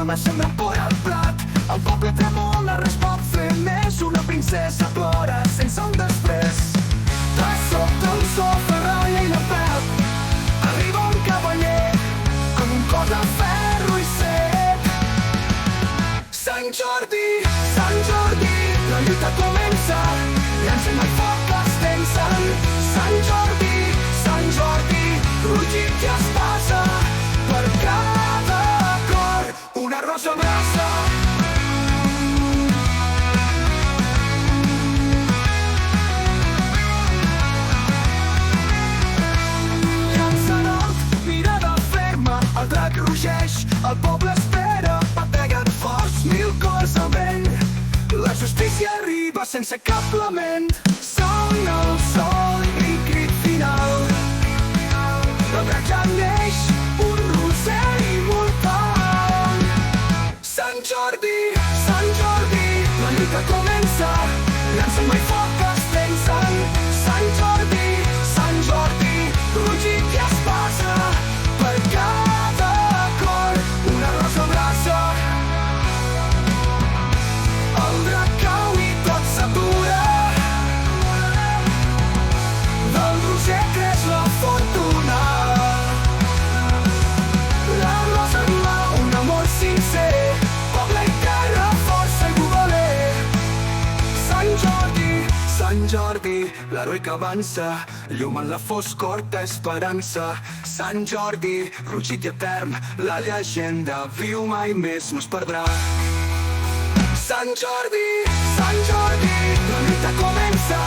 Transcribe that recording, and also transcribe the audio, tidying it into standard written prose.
fama sembra pure al plat. El poble tremola, res pot fer més. Una princesa plora sense un després. De sobte un so ferralla i la pèl. Arriba un cavaller amb un cos de ferro i sec. Sant Jordi, la lluita comença. Llancen el foc, l'estencen. Sant Jordi, rugit i espasa. Per cada cor, una rosa abraça. Llancen alt, mirada ferma. El drac rugeix, el poble espera. Bateguen forts, mil cors al vent. La justícia arriba sense cap lament. Sona el sol i crit final. El drac ja neix, un rosell immortal. Sant Jordi, la lluita comença. Llancen mai foc, espencen. Sant Jordi, rugit i espasa. Per cada cor, una rosa abraça. El drac cau i tot s'atura. Del roser creix la fortuna. La rosa en mà, un amor sincer. Poble i terra, força i voler. Sant Jordi, l'heroi que avança. Llum en la foscor d'esperança. Sant Jordi, rugit i etern. La llegenda viu, mai més no es perdrà. Sant Jordi, la lluita comença.